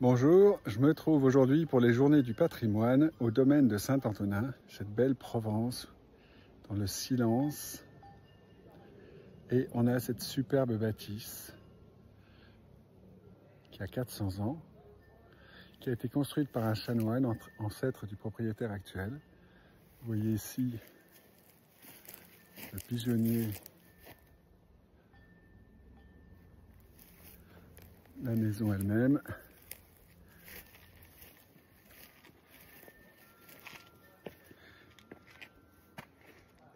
Bonjour, je me trouve aujourd'hui pour les Journées du patrimoine au domaine de Saint-Antonin, cette belle Provence, dans le silence. Et on a cette superbe bâtisse qui a 400 ans, qui a été construite par un chanoine, ancêtre du propriétaire actuel. Vous voyez ici le pigeonnier, la maison elle-même.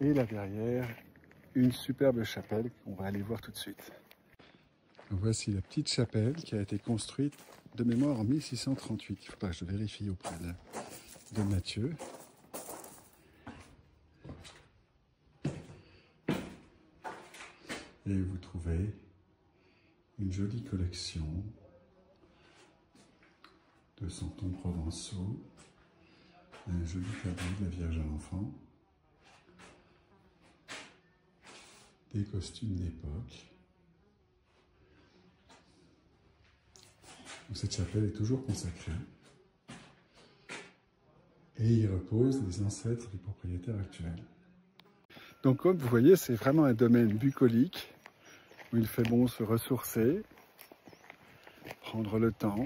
Et là derrière, une superbe chapelle qu'on va aller voir tout de suite. Voici la petite chapelle qui a été construite de mémoire en 1638. Il faudra que je vérifie auprès de Mathieu. Et vous trouvez une jolie collection de santons provençaux, un joli tableau de la Vierge à l'Enfant, des costumes d'époque. Cette chapelle est toujours consacrée et y reposent les ancêtres du propriétaire actuel. Donc comme vous voyez, c'est vraiment un domaine bucolique où il fait bon se ressourcer, prendre le temps,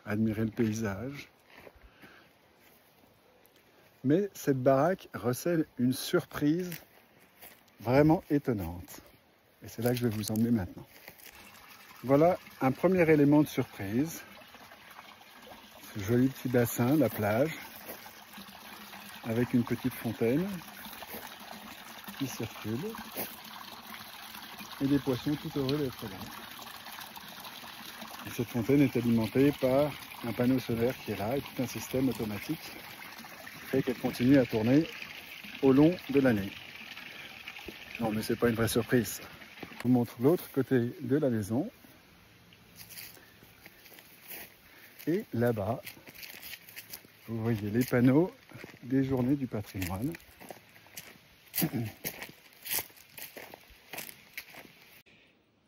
admirer le paysage. Mais cette baraque recèle une surprise vraiment étonnante. Et c'est là que je vais vous emmener maintenant. Voilà un premier élément de surprise. Ce joli petit bassin, la plage, avec une petite fontaine qui circule et des poissons tout heureux d'être là. Et cette fontaine est alimentée par un panneau solaire qui est là et tout un système automatique qui fait qu'elle continue à tourner au long de l'année. Non, mais c'est pas une vraie surprise. Je vous montre l'autre côté de la maison. Et là-bas, vous voyez les panneaux des Journées du patrimoine.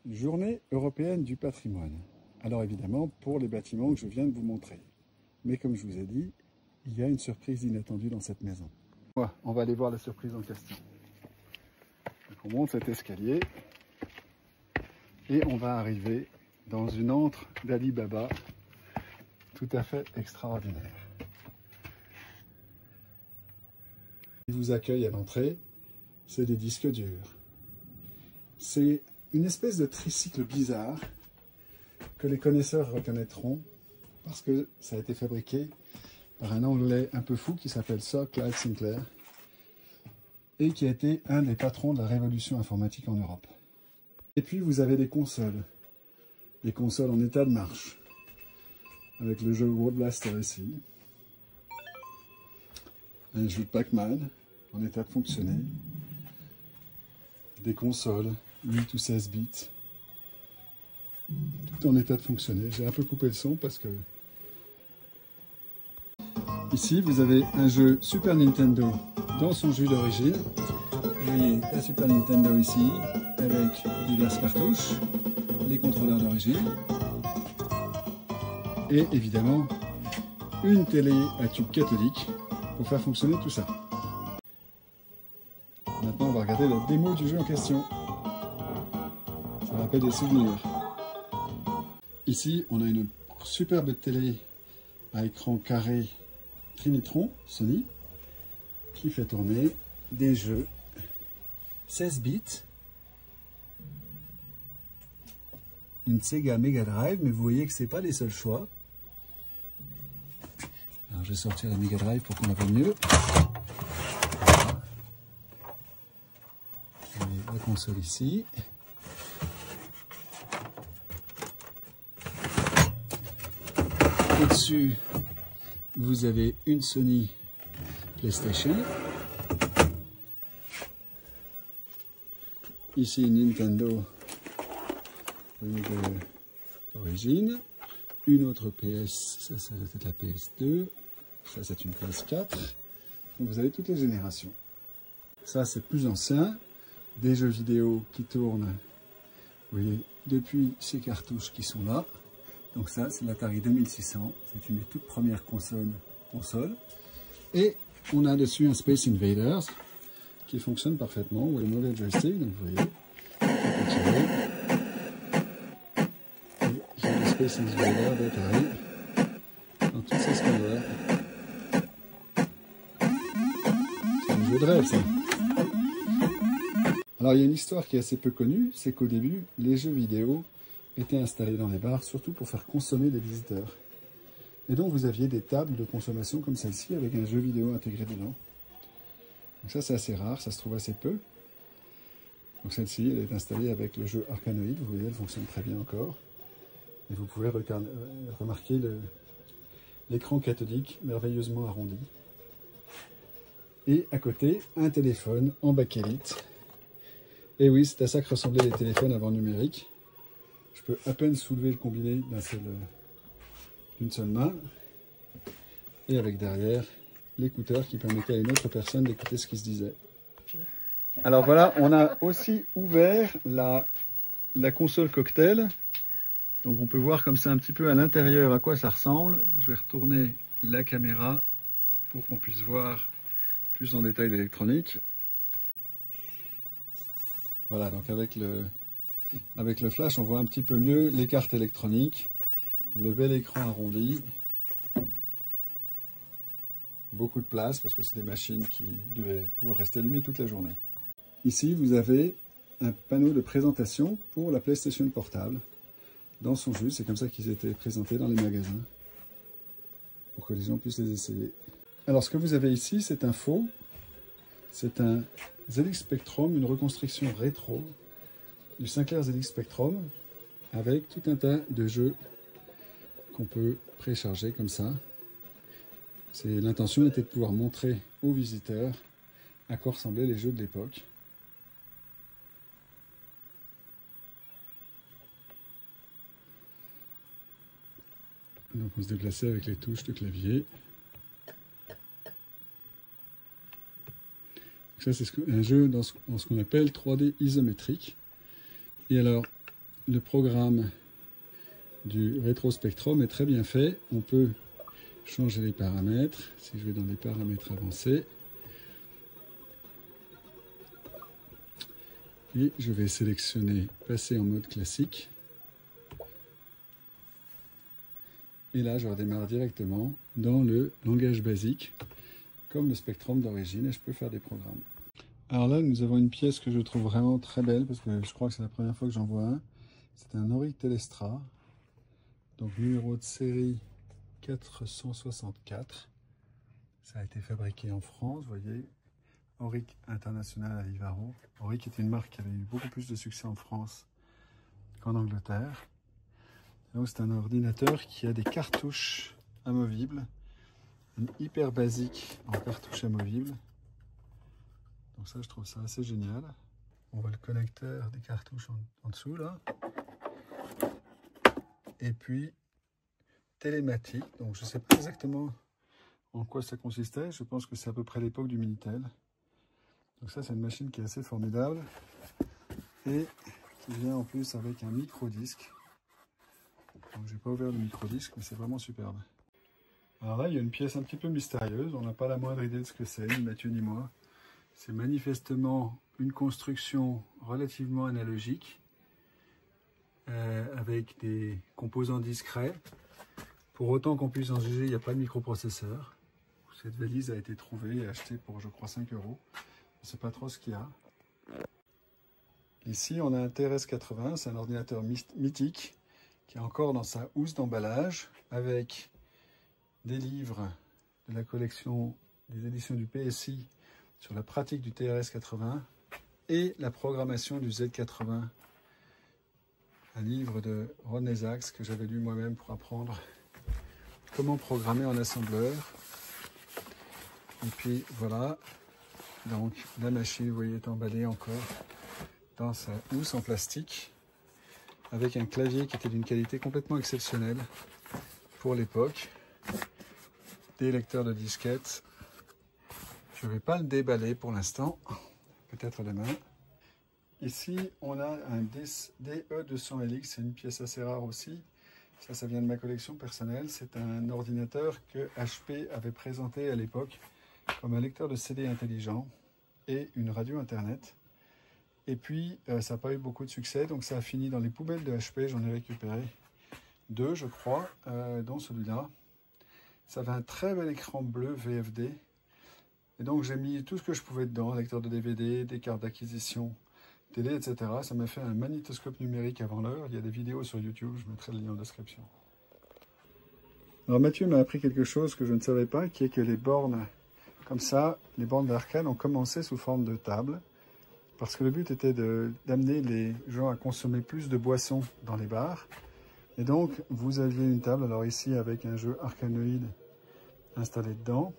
Journée européenne du patrimoine. Alors évidemment, pour les bâtiments que je viens de vous montrer. Mais comme je vous ai dit, il y a une surprise inattendue dans cette maison. On va aller voir la surprise en question. Donc on monte cet escalier et on va arriver dans une antre d'Ali Baba tout à fait extraordinaire. Ce qui vous accueille à l'entrée, c'est des disques durs. C'est une espèce de tricycle bizarre que les connaisseurs reconnaîtront parce que ça a été fabriqué par un Anglais un peu fou qui s'appelle Sir Clive Sinclair et qui a été un des patrons de la révolution informatique en Europe. Et puis vous avez des consoles en état de marche, avec le jeu World Blaster ici, un jeu de Pac-Man en état de fonctionner, des consoles 8 ou 16 bits, tout en état de fonctionner. J'ai un peu coupé le son parce que... Ici, vous avez un jeu Super Nintendo dans son jus d'origine. Vous voyez la Super Nintendo ici, avec diverses cartouches, les contrôleurs d'origine, et évidemment, une télé à tube cathodique pour faire fonctionner tout ça. Maintenant, on va regarder la démo du jeu en question. Ça rappelle des souvenirs. Ici, on a une superbe télé à écran carré Trinitron Sony qui fait tourner des jeux 16 bits, une Sega Mega Drive, mais vous voyez que c'est pas les seuls choix. Alors je vais sortir la Mega Drive pour qu'on la voit mieux. Et la console ici. Au-dessus, vous avez une Sony PlayStation. Ici, une Nintendo d'origine. Une autre PS, ça doit être la PS2. Ça, c'est une PS4. Donc, vous avez toutes les générations. Ça, c'est plus ancien. Des jeux vidéo qui tournent, vous voyez, depuis ces cartouches qui sont là. Donc ça, c'est l'Atari 2600. C'est une des toutes premières consoles. Et on a dessus un Space Invaders qui fonctionne parfaitement. Ou le mauvais joystick, donc vous voyez. J'ai le Space Invaders d'Atari dans toute sa splendeur. C'est un jeu de rêve, ça. Alors, il y a une histoire qui est assez peu connue, c'est qu'au début, les jeux vidéo étaient installés dans les bars, surtout pour faire consommer des visiteurs. Et donc, vous aviez des tables de consommation comme celle-ci, avec un jeu vidéo intégré dedans. Donc ça, c'est assez rare, ça se trouve assez peu. Donc celle-ci, elle est installée avec le jeu Arkanoid, vous voyez, elle fonctionne très bien encore. Et vous pouvez remarquer l'écran cathodique merveilleusement arrondi. Et à côté, un téléphone en bakélite. Et oui, c'est à ça que ressemblaient les téléphones avant numérique. Je peux à peine soulever le combiné d'une seule main. Et avec derrière l'écouteur qui permettait à une autre personne d'écouter ce qui se disait. Alors voilà, on a aussi ouvert la console cocktail. Donc on peut voir comme ça un petit peu à l'intérieur à quoi ça ressemble. Je vais retourner la caméra pour qu'on puisse voir plus en détail l'électronique. Voilà, donc avec le flash, on voit un petit peu mieux les cartes électroniques, le bel écran arrondi, beaucoup de place parce que c'est des machines qui devaient pouvoir rester allumées toute la journée. Ici, vous avez un panneau de présentation pour la PlayStation Portable dans son jus. C'est comme ça qu'ils étaient présentés dans les magasins pour que les gens puissent les essayer. Alors, ce que vous avez ici, c'est un faux. C'est un ZX Spectrum, une reconstruction rétro du Sinclair ZX Spectrum avec tout un tas de jeux qu'on peut précharger comme ça. L'intention était de pouvoir montrer aux visiteurs à quoi ressemblaient les jeux de l'époque. Donc on se déplaçait avec les touches de clavier. Ça, c'est un jeu dans ce qu'on appelle 3D isométrique. Et alors, le programme du Retro Spectrum est très bien fait. On peut changer les paramètres. Si je vais dans les paramètres avancés, et je vais sélectionner passer en mode classique. Et là, je redémarre directement dans le langage basique, comme le Spectrum d'origine, et je peux faire des programmes. Alors là, nous avons une pièce que je trouve vraiment très belle, parce que je crois que c'est la première fois que j'en vois un. C'est un Auric Telestra, donc numéro de série 464. Ça a été fabriqué en France, vous voyez, Auric International à Livaro. Auric était une marque qui avait eu beaucoup plus de succès en France qu'en Angleterre. Donc c'est un ordinateur qui a des cartouches amovibles, une hyper basique en cartouche amovible. Donc ça, je trouve ça assez génial. On voit le connecteur des cartouches en dessous là. Et puis télématique. Donc je ne sais pas exactement en quoi ça consistait. Je pense que c'est à peu près l'époque du Minitel. Donc ça, c'est une machine qui est assez formidable et qui vient en plus avec un micro-disque. Donc j'ai pas ouvert le micro-disque, mais c'est vraiment superbe. Alors là, il y a une pièce un petit peu mystérieuse. On n'a pas la moindre idée de ce que c'est, ni Mathieu ni moi. C'est manifestement une construction relativement analogique, avec des composants discrets. Pour autant qu'on puisse en juger, il n'y a pas de microprocesseur. Cette valise a été trouvée et achetée pour, je crois, 5 €. Je ne sais pas trop ce qu'il y a. Ici, on a un TRS-80, c'est un ordinateur mythique qui est encore dans sa housse d'emballage, avec des livres de la collection des éditions du PSI sur la pratique du TRS-80 et la programmation du Z80, un livre de Ron Esaks que j'avais lu moi-même pour apprendre comment programmer en assembleur. Et puis voilà, donc la machine, vous voyez, est emballée encore dans sa housse en plastique, avec un clavier qui était d'une qualité complètement exceptionnelle pour l'époque, des lecteurs de disquettes. Je ne vais pas le déballer pour l'instant, peut-être demain. Ici, on a un DE200LX, c'est une pièce assez rare aussi. Ça vient de ma collection personnelle. C'est un ordinateur que HP avait présenté à l'époque comme un lecteur de CD intelligent et une radio internet. Et puis, ça n'a pas eu beaucoup de succès, donc ça a fini dans les poubelles de HP. J'en ai récupéré 2, je crois, dont celui-là. Ça avait un très bel écran bleu VFD. Et donc, j'ai mis tout ce que je pouvais dedans, lecteur de DVD, des cartes d'acquisition, télé, etc. Ça m'a fait un magnétoscope numérique avant l'heure. Il y a des vidéos sur YouTube, je mettrai le lien en description. Alors Mathieu m'a appris quelque chose que je ne savais pas, qui est que les bornes comme ça, les bornes d'arcade ont commencé sous forme de table, parce que le but était d'amener les gens à consommer plus de boissons dans les bars. Et donc vous aviez une table, alors ici avec un jeu Arkanoid installé dedans.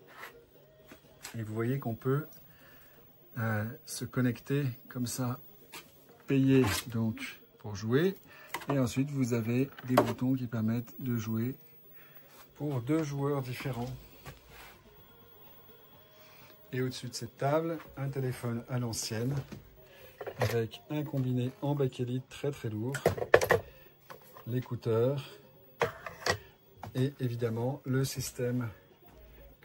Et vous voyez qu'on peut se connecter comme ça, payer donc pour jouer, et ensuite vous avez des boutons qui permettent de jouer pour 2 joueurs différents. Et au-dessus de cette table, un téléphone à l'ancienne avec un combiné en bakélite très lourd, l'écouteur et évidemment le système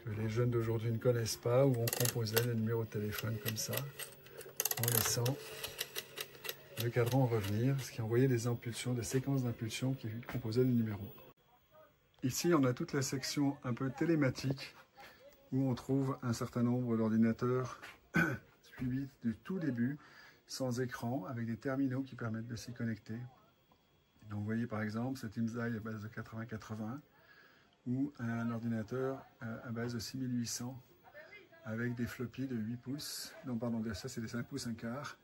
que les jeunes d'aujourd'hui ne connaissent pas, où on composait les numéros de téléphone comme ça en laissant le cadran revenir, ce qui envoyait des impulsions, des séquences d'impulsions qui composaient les numéros. Ici, on a toute la section un peu télématique où on trouve un certain nombre d'ordinateurs suivis du tout début, sans écran, avec des terminaux qui permettent de s'y connecter. Donc vous voyez par exemple cet IMSI à base de 8080 ou un ordinateur à base de 6800 avec des floppies de 8 pouces. Non, pardon, ça c'est des 5 pouces 1/4.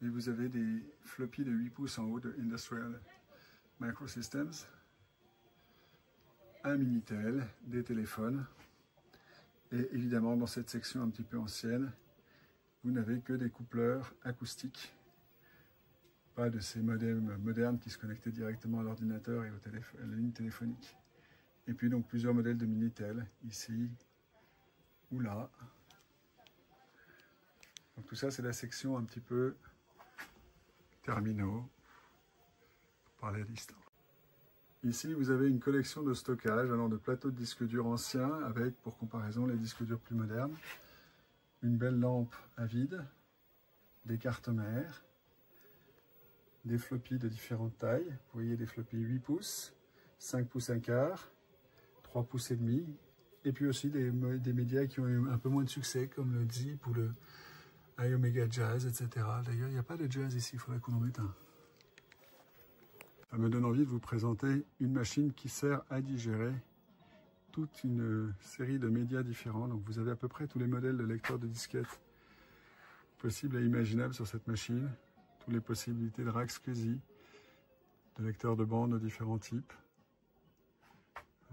Et vous avez des floppies de 8 pouces en haut de Industrial Microsystems, un Minitel, des téléphones. Et évidemment, dans cette section un petit peu ancienne, vous n'avez que des coupleurs acoustiques. Pas de ces modems modernes qui se connectaient directement à l'ordinateur et à la ligne téléphonique. Et puis donc plusieurs modèles de Minitel, ici ou là. Donc tout ça, c'est la section un petit peu terminaux, pour parler à distance. Ici, vous avez une collection de stockage, alors de plateaux de disques durs anciens, avec, pour comparaison, les disques durs plus modernes. Une belle lampe à vide, des cartes mères, des floppies de différentes tailles. Vous voyez des floppies 8 pouces, 5 pouces 1/4, 3 pouces et demi, et puis aussi des médias qui ont eu un peu moins de succès, comme le Zip ou le iOmega Jazz, etc. D'ailleurs, il n'y a pas de jazz ici, il faudrait qu'on en mette un. Ça me donne envie de vous présenter une machine qui sert à digérer toute une série de médias différents. Donc vous avez à peu près tous les modèles de lecteurs de disquettes possibles et imaginables sur cette machine. Toutes les possibilités de rack SCSI, de lecteurs de bande de différents types.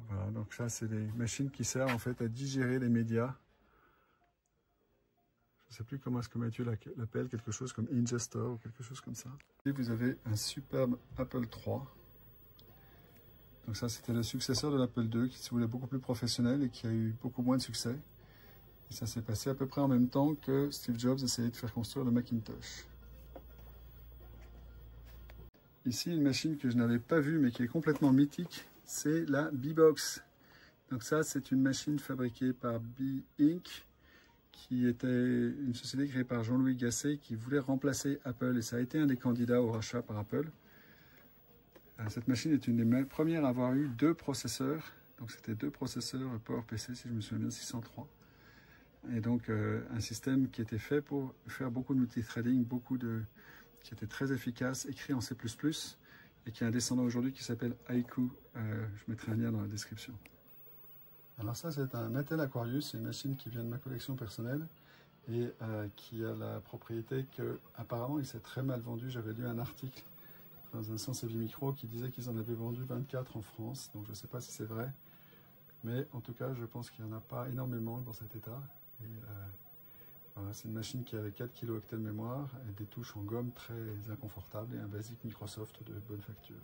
Voilà, donc ça c'est des machines qui servent en fait à digérer les médias. Je ne sais plus comment est-ce que Mathieu l'appelle, quelque chose comme Ingestor ou quelque chose comme ça. Et vous avez un superbe Apple III. Donc ça c'était le successeur de l'Apple II qui se voulait beaucoup plus professionnel et qui a eu beaucoup moins de succès. Et ça s'est passé à peu près en même temps que Steve Jobs essayait de faire construire le Macintosh. Ici une machine que je n'avais pas vue mais qui est complètement mythique, c'est la B-Box. Donc ça c'est une machine fabriquée par B-Inc, qui était une société créée par Jean-Louis Gasset qui voulait remplacer Apple, et ça a été un des candidats au rachat par Apple. Cette machine est une des premières à avoir eu 2 processeurs, donc c'était 2 processeurs PowerPC si je me souviens bien, 603, et donc un système qui était fait pour faire beaucoup de multithreading, qui était très efficace, écrit en C++, et qui a un descendant aujourd'hui qui s'appelle Haiku. Je mettrai un lien dans la description. Alors ça c'est un Mattel Aquarius, c'est une machine qui vient de ma collection personnelle et qui a la propriété que apparemment il s'est très mal vendu. J'avais lu un article dans un Sens et Vie Micro qui disait qu'ils en avaient vendu 24 en France, donc je ne sais pas si c'est vrai, mais en tout cas je pense qu'il n'y en a pas énormément dans cet état. Et voilà, c'est une machine qui avait 4 kilo-octets de mémoire et des touches en gomme très inconfortables et un basique Microsoft de bonne facture.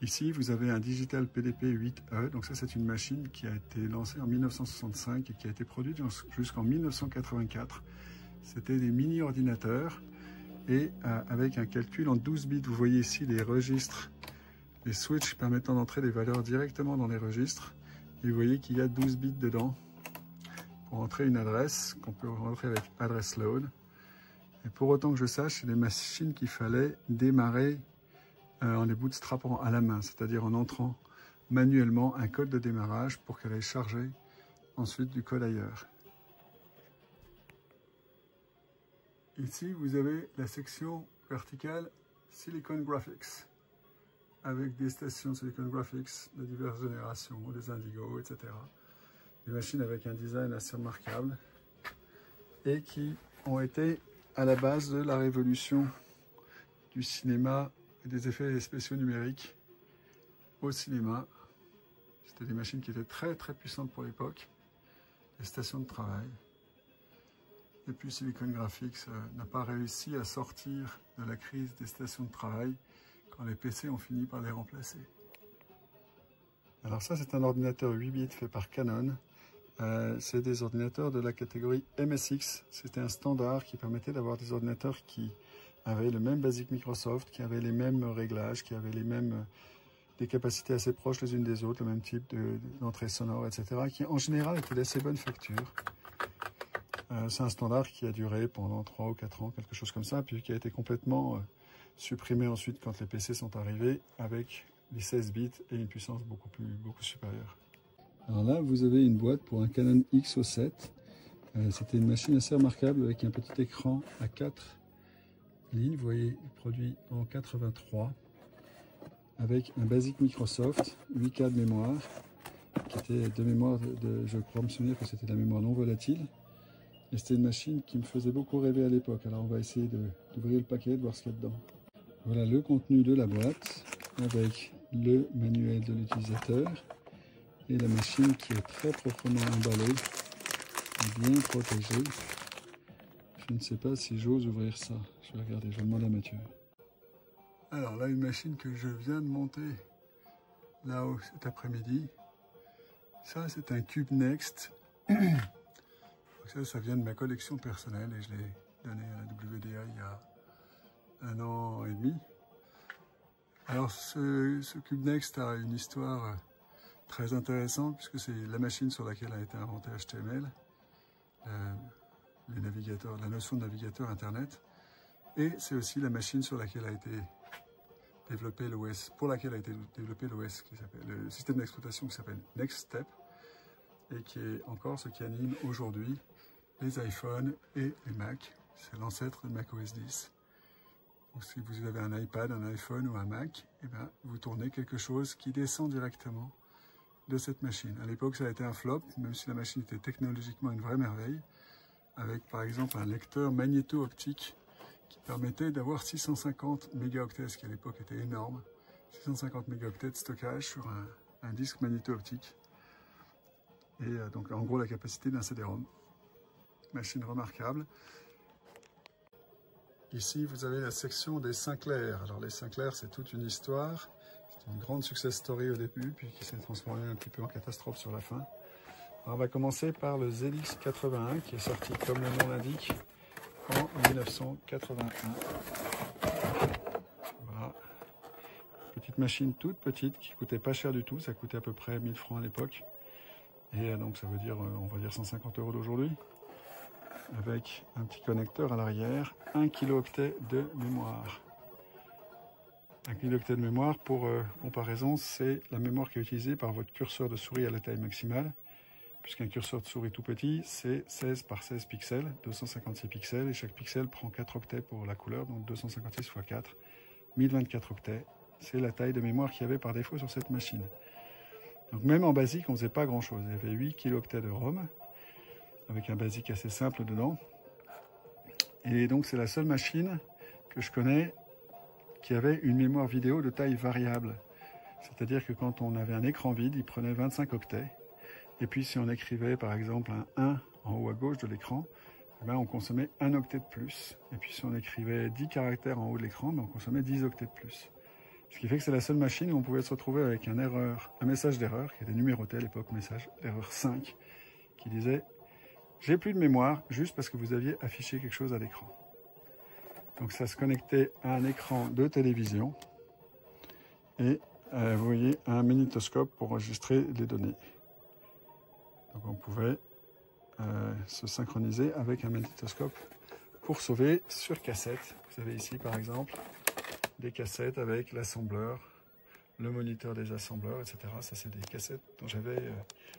Ici, vous avez un Digital PDP 8E, donc ça c'est une machine qui a été lancée en 1965 et qui a été produite jusqu'en 1984. C'était des mini-ordinateurs et avec un calcul en 12 bits. Vous voyez ici les registres des switches permettant d'entrer des valeurs directement dans les registres. Et vous voyez qu'il y a 12 bits dedans pour entrer une adresse qu'on peut rentrer avec address load. Et pour autant que je sache, c'est des machines qu'il fallait démarrer en les bootstrapant à la main, c'est-à-dire en entrant manuellement un code de démarrage pour qu'elle aille charger ensuite du code ailleurs. Ici, vous avez la section verticale Silicon Graphics, avec des stations Silicon Graphics de diverses générations, des Indigo, etc. Des machines avec un design assez remarquable et qui ont été à la base de la révolution du cinéma et des effets spéciaux numériques au cinéma. C'était des machines qui étaient très très puissantes pour l'époque, des stations de travail. Et puis Silicon Graphics n'a pas réussi à sortir de la crise des stations de travail quand les PC ont fini par les remplacer. Alors ça, c'est un ordinateur 8 bits fait par Canon. C'est des ordinateurs de la catégorie MSX. C'était un standard qui permettait d'avoir des ordinateurs qui avaient le même basique Microsoft, qui avaient les mêmes réglages, qui avaient les mêmes des capacités assez proches les unes des autres, le même type d'entrée sonore, etc., qui en général étaient d'assez bonne facture. C'est un standard qui a duré pendant 3 ou 4 ans, quelque chose comme ça, puis qui a été complètement supprimé ensuite quand les PC sont arrivés avec les 16 bits et une puissance beaucoup supérieure. Alors là, vous avez une boîte pour un Canon XO7. C'était une machine assez remarquable avec un petit écran à 4 lignes, vous voyez, produit en 83, avec un basique Microsoft, 8K de mémoire, qui était de mémoire, je crois me souvenir que c'était de la mémoire non volatile. Et c'était une machine qui me faisait beaucoup rêver à l'époque. Alors on va essayer d'ouvrir le paquet, de voir ce qu'il y a dedans. Voilà le contenu de la boîte, avec le manuel de l'utilisateur et la machine qui est très proprement emballée, bien protégée. Je ne sais pas si j'ose ouvrir ça. Je vais regarder, je vais demander à Mathieu. Alors là, une machine que je viens de monter là-haut cet après-midi. Ça, c'est un Cube Next. Ça vient de ma collection personnelle et je l'ai donné à la WDA il y a 1 an et demi. Alors ce Cube Next a une histoire très intéressante puisque c'est la machine sur laquelle a été inventé HTML, les navigateurs, la notion de navigateur Internet, et c'est aussi la machine sur laquelle a été développé l'OS, pour laquelle a été développé l'OS qui s'appelle le système d'exploitation qui s'appelle Nextstep et qui est encore ce qui anime aujourd'hui les iPhones et les Mac. C'est l'ancêtre de macOS 10. Donc, si vous avez un iPad, un iPhone ou un Mac, eh bien, vous tournez quelque chose qui descend directement de cette machine. À l'époque, ça a été un flop, même si la machine était technologiquement une vraie merveille, avec par exemple un lecteur magnéto-optique qui permettait d'avoir 650 mégaoctets, ce qui à l'époque était énorme, 650 mégaoctets de stockage sur un disque magnéto-optique. Et donc en gros la capacité d'un CD-ROM. Machine remarquable. Ici, vous avez la section des Sinclair. Alors les Sinclair, c'est toute une histoire. C'est une grande success story au début, puis qui s'est transformée un petit peu en catastrophe sur la fin. Alors, on va commencer par le ZX81, qui est sorti, comme le nom l'indique, en 1981. Voilà. Petite machine toute petite, qui coûtait pas cher du tout. Ça coûtait à peu près 1000 francs à l'époque. Et donc ça veut dire, on va dire 150 € d'aujourd'hui. Avec un petit connecteur à l'arrière, 1 kilooctet de mémoire. 1 kilooctet de mémoire, pour comparaison, c'est la mémoire qui est utilisée par votre curseur de souris à la taille maximale, puisqu'un curseur de souris tout petit, c'est 16 par 16 pixels, 256 pixels, et chaque pixel prend 4 octets pour la couleur, donc 256 x 4, 1024 octets. C'est la taille de mémoire qu'il y avait par défaut sur cette machine. Donc même en basique, on ne faisait pas grand-chose. Il y avait 8 kilooctets de ROM, avec un basique assez simple dedans. Et donc c'est la seule machine que je connais qui avait une mémoire vidéo de taille variable. C'est-à-dire que quand on avait un écran vide, il prenait 25 octets. Et puis si on écrivait par exemple un 1 en haut à gauche de l'écran, ben, on consommait 1 octet de plus. Et puis si on écrivait 10 caractères en haut de l'écran, ben, on consommait 10 octets de plus. Ce qui fait que c'est la seule machine où on pouvait se retrouver avec un message d'erreur qui était numéroté à l'époque, message d'erreur 5, qui disait « J'ai plus de mémoire, juste parce que vous aviez affiché quelque chose à l'écran. » Donc ça se connectait à un écran de télévision et vous voyez, un magnétoscope pour enregistrer les données. Donc on pouvait se synchroniser avec un magnétoscope pour sauver sur cassette. Vous avez ici par exemple des cassettes avec l'assembleur, le moniteur des assembleurs, etc. Ça c'est des cassettes dont j'avais,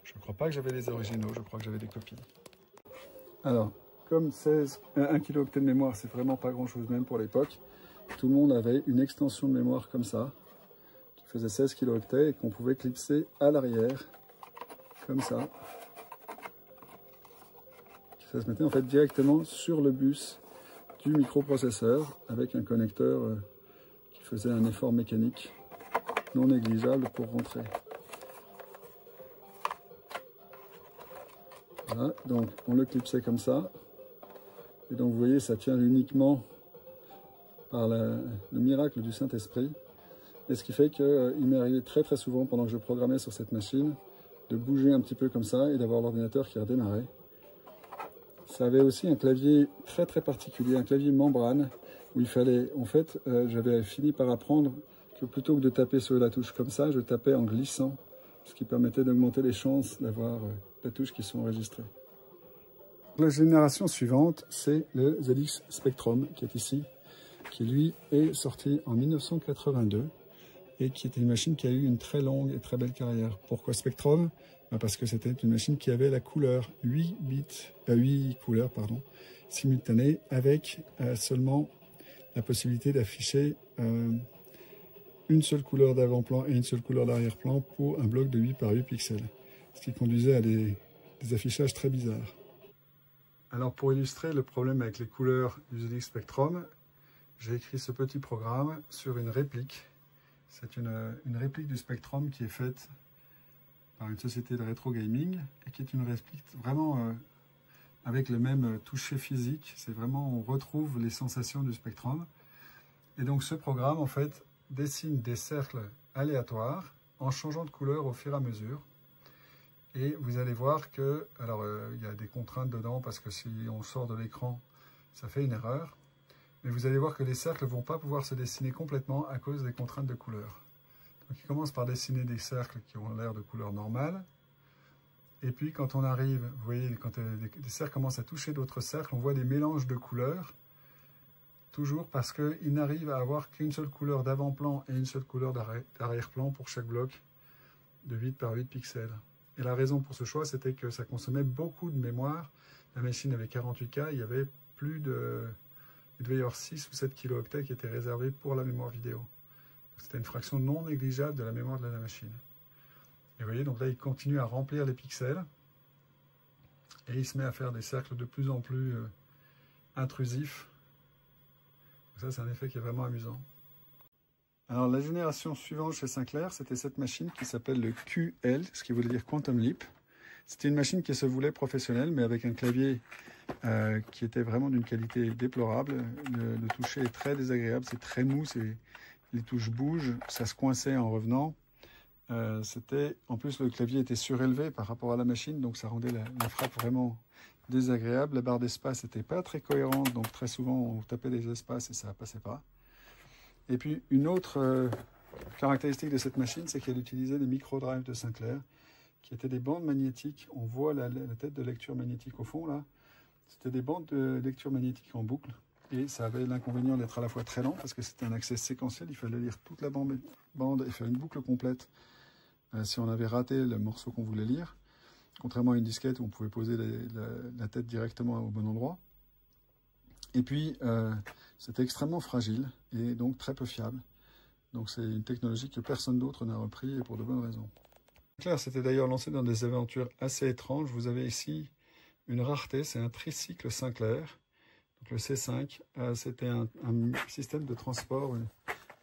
je ne crois pas que j'avais les originaux, je crois que j'avais des copies. Alors, comme 1 kilooctet de mémoire, c'est vraiment pas grand chose même pour l'époque, tout le monde avait une extension de mémoire comme ça, qui faisait 16 kilooctets et qu'on pouvait clipser à l'arrière, comme ça. Ça se mettait en fait directement sur le bus du microprocesseur avec un connecteur qui faisait un effort mécanique non négligeable pour rentrer. Voilà, donc on le clipsait comme ça. Et donc vous voyez, ça tient uniquement par le miracle du Saint-Esprit. Et ce qui fait qu'il m'est arrivé très souvent pendant que je programmais sur cette machine de bouger un petit peu comme ça et d'avoir l'ordinateur qui redémarrait. Ça avait aussi un clavier très particulier, un clavier membrane, où il fallait, en fait, j'avais fini par apprendre que plutôt que de taper sur la touche comme ça, je tapais en glissant, ce qui permettait d'augmenter les chances d'avoir les touches qui sont enregistrées. La génération suivante, c'est le ZX Spectrum, qui est ici, qui lui est sorti en 1982, et qui était une machine qui a eu une très longue et très belle carrière. Pourquoi Spectrum? Parce que c'était une machine qui avait la couleur 8 couleurs simultanées, avec seulement la possibilité d'afficher une seule couleur d'avant-plan et une seule couleur d'arrière-plan pour un bloc de 8 par 8 pixels, ce qui conduisait à des affichages très bizarres. Alors pour illustrer le problème avec les couleurs du ZX Spectrum, j'ai écrit ce petit programme sur une réplique. C'est une réplique du Spectrum qui est faite par une société de rétro gaming et qui est une réplique vraiment avec le même toucher physique. C'est vraiment, on retrouve les sensations du Spectrum. Et donc ce programme en fait dessine des cercles aléatoires en changeant de couleur au fur et à mesure. Et vous allez voir que, alors il y a des contraintes dedans parce que si on sort de l'écran, ça fait une erreur. Mais vous allez voir que les cercles ne vont pas pouvoir se dessiner complètement à cause des contraintes de couleur. Donc il commence par dessiner des cercles qui ont l'air de couleur normale. Et puis quand on arrive, vous voyez, quand les cercles commencent à toucher d'autres cercles, on voit des mélanges de couleurs. Toujours parce qu'il n'arrive à avoir qu'une seule couleur d'avant-plan et une seule couleur d'arrière-plan pour chaque bloc de 8 par 8 pixels. Et la raison pour ce choix, c'était que ça consommait beaucoup de mémoire. La machine avait 48K, il y avait plus de... Il devait y avoir 6 ou 7 kilooctets qui étaient réservés pour la mémoire vidéo. C'était une fraction non négligeable de la mémoire de la machine. Et vous voyez, donc là, il continue à remplir les pixels. Et il se met à faire des cercles de plus en plus intrusifs. Donc ça, c'est un effet qui est vraiment amusant. Alors, la génération suivante chez Sinclair, c'était cette machine qui s'appelle le QL, ce qui voulait dire Quantum Leap. C'était une machine qui se voulait professionnelle, mais avec un clavier qui était vraiment d'une qualité déplorable. Le toucher est très désagréable, c'est très mou, les touches bougent, ça se coinçait en revenant. En plus, le clavier était surélevé par rapport à la machine, donc ça rendait la frappe vraiment désagréable. La barre d'espace n'était pas très cohérente, donc très souvent on tapait des espaces et ça ne passait pas. Et puis une autre caractéristique de cette machine, c'est qu'elle utilisait des micro-drives de Sinclair, qui étaient des bandes magnétiques. On voit la tête de lecture magnétique au fond là. C'était des bandes de lecture magnétique en boucle. Et ça avait l'inconvénient d'être à la fois très lent, parce que c'était un accès séquentiel. Il fallait lire toute la bande et faire une boucle complète si on avait raté le morceau qu'on voulait lire. Contrairement à une disquette où on pouvait poser la tête directement au bon endroit. Et puis, c'était extrêmement fragile et donc très peu fiable. Donc c'est une technologie que personne d'autre n'a repris et pour de bonnes raisons. Sinclair s'était d'ailleurs lancé dans des aventures assez étranges. Vous avez ici une rareté, c'est un tricycle Sinclair. Donc le C5, c'était un système de transport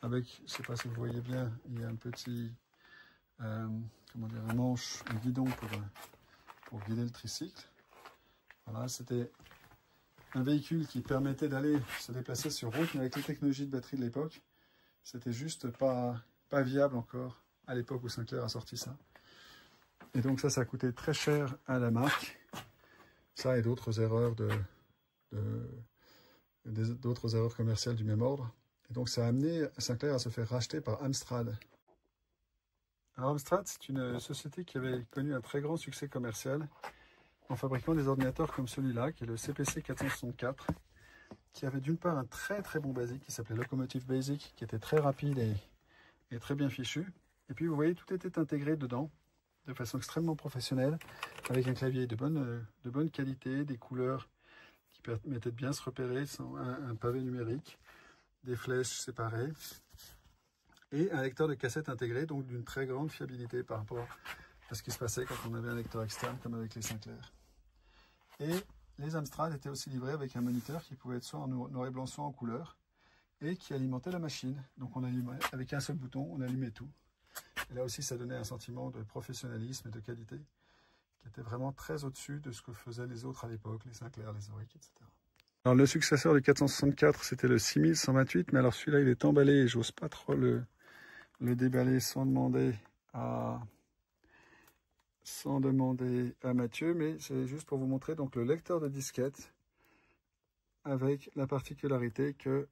avec, je ne sais pas si vous voyez bien, il y a un petit, comment dire, un manche, un guidon pour guider le tricycle. Voilà, c'était un véhicule qui permettait d'aller se déplacer sur route, mais avec les technologies de batterie de l'époque, c'était juste pas viable encore à l'époque où Sinclair a sorti ça. Et donc ça a coûté très cher à la marque. Ça et d'autres erreurs d'autres erreurs commerciales du même ordre. Et donc ça a amené Sinclair à se faire racheter par Amstrad. Alors Amstrad, c'est une société qui avait connu un très grand succès commercial en fabriquant des ordinateurs comme celui-là, qui est le CPC 464, qui avait d'une part un très très bon BASIC qui s'appelait Locomotive Basic, qui était très rapide et très bien fichu. Et puis vous voyez, tout était intégré dedans, de façon extrêmement professionnelle, avec un clavier de bonne qualité, des couleurs qui permettaient de bien se repérer, sans un pavé numérique, des flèches séparées, et un lecteur de cassette intégré, donc d'une très grande fiabilité par rapport à ce qui se passait quand on avait un lecteur externe, comme avec les Sinclair. Et les Amstrad étaient aussi livrés avec un moniteur qui pouvait être soit en noir et blanc, soit en couleur, et qui alimentait la machine. Donc on allumait, avec un seul bouton, on allumait tout. Et là aussi, ça donnait un sentiment de professionnalisme et de qualité qui était vraiment très au-dessus de ce que faisaient les autres à l'époque, les Sinclair, les Auric, etc. Alors le successeur du 464, c'était le 6128, mais alors celui-là, il est emballé et j'ose pas trop le déballer sans demander à Mathieu, mais c'est juste pour vous montrer donc le lecteur de disquette avec la particularité que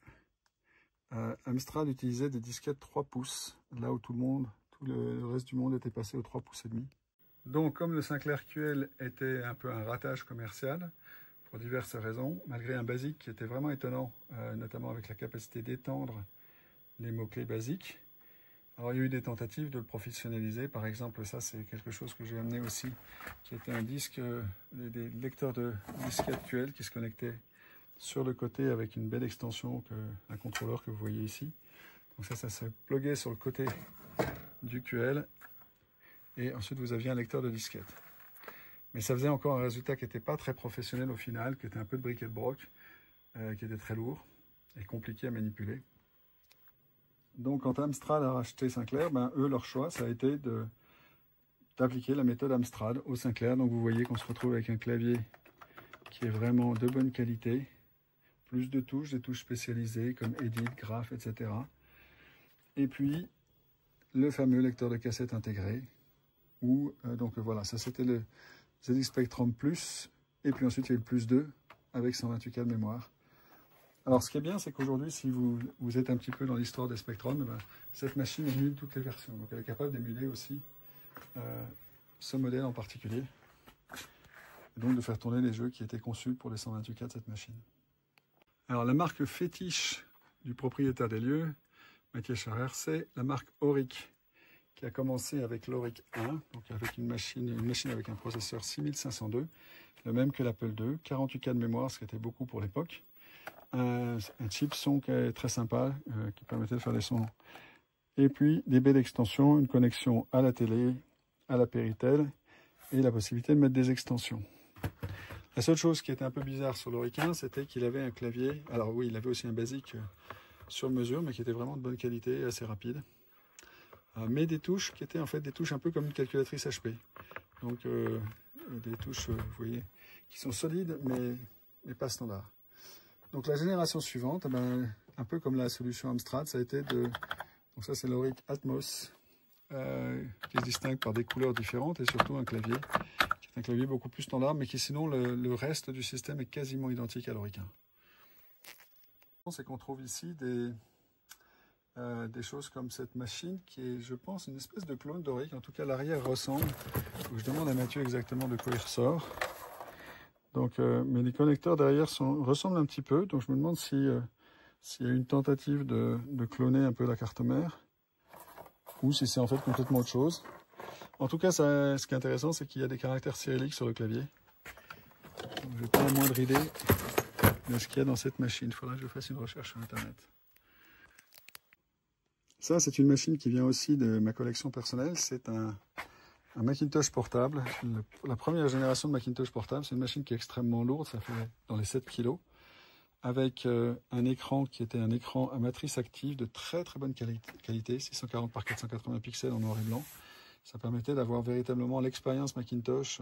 Amstrad utilisait des disquettes 3 pouces, là où tout le reste du monde était passé aux 3 pouces et demi. Donc comme le Sinclair QL était un peu un ratage commercial, pour diverses raisons, malgré un basique qui était vraiment étonnant, notamment avec la capacité d'étendre les mots-clés basiques. Alors il y a eu des tentatives de le professionnaliser, par exemple ça c'est quelque chose que j'ai amené aussi, qui était un disque, des lecteurs de disquettes QL qui se connectaient sur le côté avec une belle extension, un contrôleur que vous voyez ici. Donc ça se pluguait sur le côté du QL et ensuite vous aviez un lecteur de disquette. Mais ça faisait encore un résultat qui n'était pas très professionnel au final, qui était un peu de briquet de broc, qui était très lourd et compliqué à manipuler. Donc quand Amstrad a racheté Sinclair, eux, leur choix, ça a été d'appliquer la méthode Amstrad au Sinclair. Donc vous voyez qu'on se retrouve avec un clavier qui est vraiment de bonne qualité, plus de touches, des touches spécialisées comme Edit, Graph, etc. Et puis le fameux lecteur de cassette intégré, où donc voilà, ça c'était le ZX Spectrum Plus, et puis ensuite il y a eu le Plus 2 avec 128K de mémoire. Alors ce qui est bien, c'est qu'aujourd'hui, si vous êtes un petit peu dans l'histoire des Spectrum, cette machine émule toutes les versions. Donc elle est capable d'émuler aussi ce modèle en particulier. Et donc de faire tourner les jeux qui étaient conçus pour les 128K de cette machine. Alors la marque fétiche du propriétaire des lieux, Mathieu Scharer, c'est la marque Auric, qui a commencé avec l'Auric 1, donc avec une machine avec un processeur 6502, le même que l'Apple II, 48K de mémoire, ce qui était beaucoup pour l'époque. Un chip son qui est très sympa, qui permettait de faire des sons. Et puis des baies d'extension, une connexion à la télé, à la Péritel, et la possibilité de mettre des extensions. La seule chose qui était un peu bizarre sur l'Auric 1, c'était qu'il avait un clavier, alors oui, il avait aussi un basique sur mesure, mais qui était vraiment de bonne qualité et assez rapide. Mais des touches qui étaient en fait des touches un peu comme une calculatrice HP. Donc des touches, vous voyez, qui sont solides, mais pas standards. Donc la génération suivante, un peu comme la solution Amstrad, ça a été donc ça c'est l'Auric Atmos, qui se distingue par des couleurs différentes et surtout un clavier, qui est un clavier beaucoup plus standard, mais qui sinon le reste du système est quasiment identique à l'Auric 1. C'est qu'on trouve ici des choses comme cette machine qui est, je pense, une espèce de clone d'Auric. En tout cas, l'arrière ressemble. Donc, je demande à Mathieu exactement de quoi il ressort. Donc, mais les connecteurs derrière ressemblent un petit peu. Donc, je me demande s'il y a une tentative de cloner un peu la carte mère ou si c'est en fait complètement autre chose. En tout cas, ce qui est intéressant, c'est qu'il y a des caractères cyrilliques sur le clavier. Je n'ai pas la moindre idée de ce qu'il y a dans cette machine. Il faudra que je fasse une recherche sur Internet. Ça, c'est une machine qui vient aussi de ma collection personnelle. C'est un Macintosh portable. La première génération de Macintosh portable, c'est une machine qui est extrêmement lourde, ça fait dans les 7 kg, avec un écran qui était un écran à matrice active de très très bonne qualité, 640 par 480 pixels en noir et blanc. Ça permettait d'avoir véritablement l'expérience Macintosh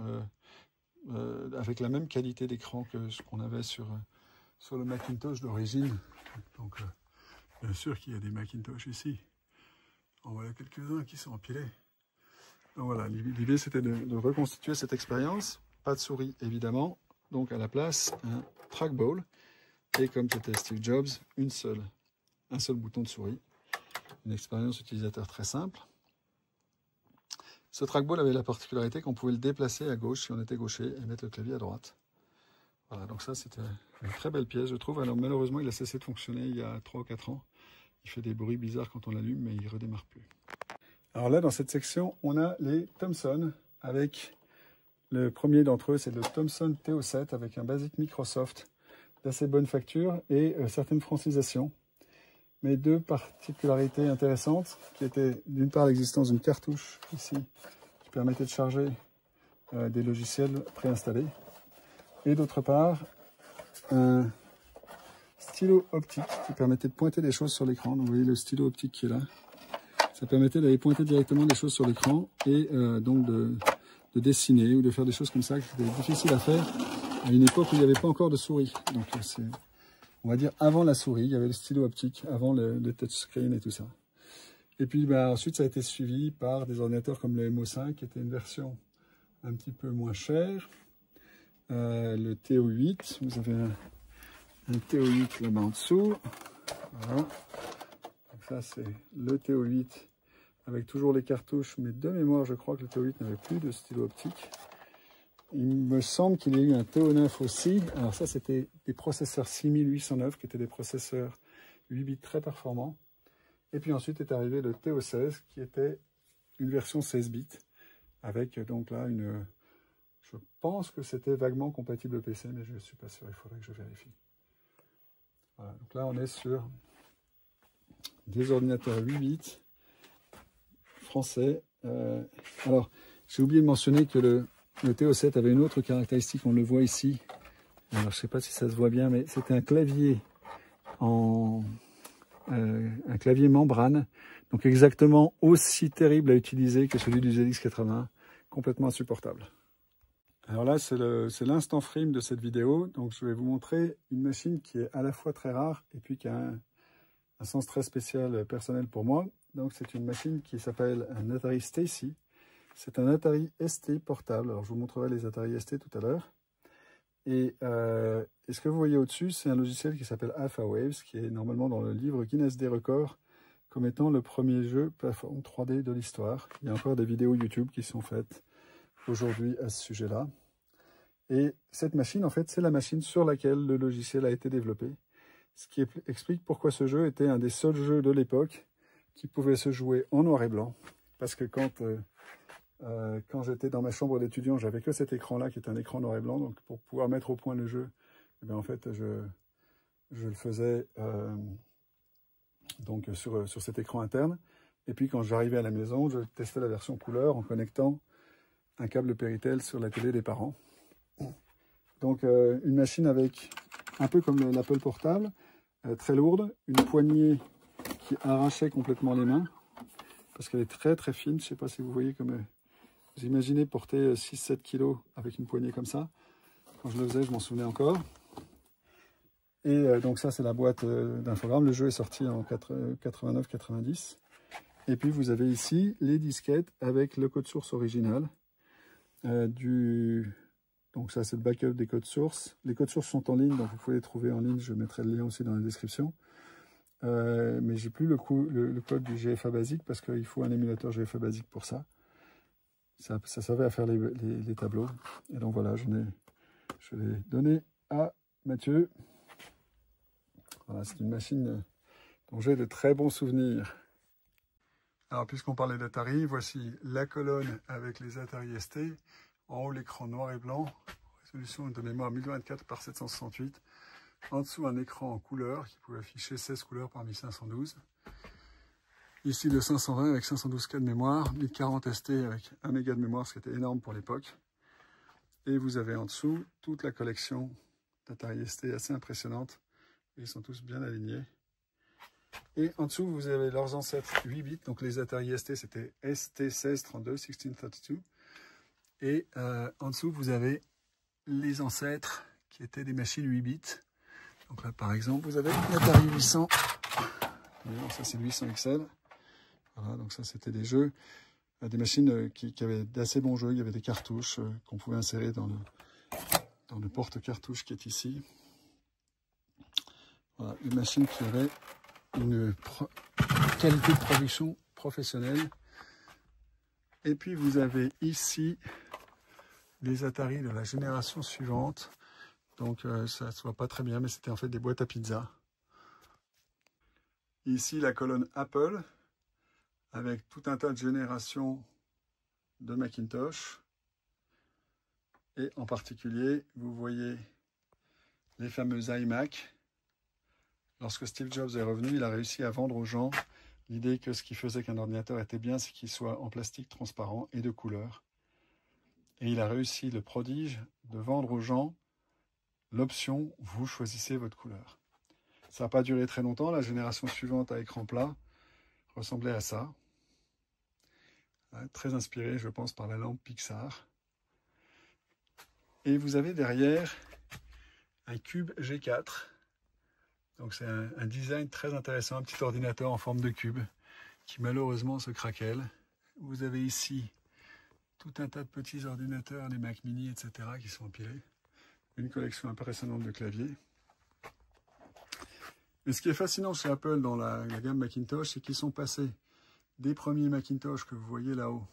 avec la même qualité d'écran que ce qu'on avait sur le Macintosh d'origine. Donc, bien sûr qu'il y a des Macintosh ici. En voilà quelques-uns qui sont empilés. Donc voilà, l'idée c'était de reconstituer cette expérience. Pas de souris évidemment, donc à la place un trackball. Et comme c'était Steve Jobs, un seul bouton de souris. Une expérience utilisateur très simple. Ce trackball avait la particularité qu'on pouvait le déplacer à gauche si on était gaucher et mettre le clavier à droite. Voilà, donc ça c'était une très belle pièce je trouve. Alors malheureusement il a cessé de fonctionner il y a 3 ou 4 ans. Il fait des bruits bizarres quand on l'allume mais il ne redémarre plus. Alors là dans cette section on a les Thomson avec le premier d'entre eux c'est le Thomson TO7 avec un basique Microsoft d'assez bonne facture et certaines francisations. Mais 2 particularités intéressantes qui étaient d'une part l'existence d'une cartouche ici qui permettait de charger des logiciels préinstallés et d'autre part un stylo optique qui permettait de pointer des choses sur l'écran. Donc vous voyez le stylo optique qui est là. Ça permettait d'aller pointer directement des choses sur l'écran et donc de dessiner ou de faire des choses comme ça qui étaient difficiles à faire à une époque où il n'y avait pas encore de souris. Donc c'est, on va dire, avant la souris, il y avait le stylo optique, avant le touchscreen et tout ça. Et puis ensuite, ça a été suivi par des ordinateurs comme le MO5, qui était une version un petit peu moins chère. Le TO8, vous avez un TO8 là-bas en dessous. Voilà. Donc ça, c'est le TO8 avec toujours les cartouches, mais de mémoire, je crois que le TO8 n'avait plus de stylo optique. Il me semble qu'il y a eu un TO9 aussi. Alors ça, c'était des processeurs 6809, qui étaient des processeurs 8 bits très performants. Et puis ensuite est arrivé le TO16, qui était une version 16 bits, avec donc là une... Je pense que c'était vaguement compatible PC, mais je ne suis pas sûr, il faudrait que je vérifie. Voilà, donc là, on est sur des ordinateurs 8 bits français. Alors, j'ai oublié de mentionner que le TO7 avait une autre caractéristique, on le voit ici. Alors, je ne sais pas si ça se voit bien, mais c'était un clavier un clavier membrane, donc exactement aussi terrible à utiliser que celui du ZX80, complètement insupportable. Alors là, c'est l'instant frame de cette vidéo, donc je vais vous montrer une machine qui est à la fois très rare et puis qui a un sens très spécial personnel pour moi. Donc c'est une machine qui s'appelle un Atari Stacy. C'est un Atari ST portable. Alors je vous montrerai les Atari ST tout à l'heure. Et ce que vous voyez au-dessus, c'est un logiciel qui s'appelle Alpha Waves, qui est normalement dans le livre Guinness des records, comme étant le premier jeu plateforme 3D de l'histoire. Il y a encore des vidéos YouTube qui sont faites aujourd'hui à ce sujet-là. Et cette machine, en fait, c'est la machine sur laquelle le logiciel a été développé. Ce qui explique pourquoi ce jeu était un des seuls jeux de l'époque qui pouvait se jouer en noir et blanc. Parce que quand j'étais dans ma chambre d'étudiant, j'avais que cet écran-là qui est un écran noir et blanc. Donc pour pouvoir mettre au point le jeu, eh bien, en fait, je le faisais donc sur cet écran interne. Et puis quand j'arrivais à la maison, je testais la version couleur en connectant un câble Péritel sur la télé des parents. Donc une machine avec, un peu comme l'Apple portable, très lourde, une poignée qui arrachait complètement les mains, parce qu'elle est très très fine. Je ne sais pas si vous voyez comme... vous imaginez porter 6-7 kg avec une poignée comme ça. Quand je le faisais, je m'en souvenais encore. Et donc ça, c'est la boîte d'infogramme. Le jeu est sorti en 89-90. Et puis vous avez ici les disquettes avec le code source original. Donc ça, c'est le backup des codes sources. Les codes sources sont en ligne, donc vous pouvez les trouver en ligne. Je mettrai le lien aussi dans la description. Mais j'ai plus le code du GFA basique parce qu'il faut un émulateur GFA basique pour ça. Ça servait à faire les tableaux. Et donc voilà, je l'ai donné à Mathieu. Voilà, c'est une machine dont j'ai de très bons souvenirs. Alors, puisqu'on parlait d'Atari, voici la colonne avec les Atari ST. En haut, l'écran noir et blanc, résolution de mémoire 1024 par 768. En dessous, un écran en couleur qui pouvait afficher 16 couleurs par 1512. Ici, le 520 avec 512 K de mémoire, 1040 ST avec 1 méga de mémoire, ce qui était énorme pour l'époque. Et vous avez en dessous toute la collection d'Atari ST assez impressionnante. Ils sont tous bien alignés. Et en dessous, vous avez leurs ancêtres 8 bits. Donc les Atari ST, c'était ST1632, 1632. Et en dessous, vous avez les ancêtres qui étaient des machines 8 bits. Donc là, par exemple, vous avez l'Atari 800. Alors, ça, c'est le 800 XL. Voilà, donc ça, c'était des jeux, des machines qui avaient d'assez bons jeux. Il y avait des cartouches qu'on pouvait insérer dans le porte-cartouche qui est ici. Voilà, une machine qui avait une qualité de production professionnelle. Et puis vous avez ici les Atari de la génération suivante. Donc ça ne se voit pas très bien, mais c'était en fait des boîtes à pizza. Ici la colonne Apple, avec tout un tas de générations de Macintosh. Et en particulier, vous voyez les fameux iMac. Lorsque Steve Jobs est revenu, il a réussi à vendre aux gens l'idée que ce qui faisait qu'un ordinateur était bien, c'est qu'il soit en plastique transparent et de couleur. Et il a réussi le prodige de vendre aux gens l'option « vous choisissez votre couleur ». Ça n'a pas duré très longtemps. La génération suivante à écran plat ressemblait à ça. Très inspiré, je pense, par la lampe Pixar. Et vous avez derrière un cube G4. Donc c'est un design très intéressant, un petit ordinateur en forme de cube qui malheureusement se craquelle. Vous avez ici tout un tas de petits ordinateurs, des Mac mini, etc. qui sont empilés. Une collection impressionnante de claviers. Mais ce qui est fascinant chez Apple dans la gamme Macintosh, c'est qu'ils sont passés des premiers Macintosh que vous voyez là-haut,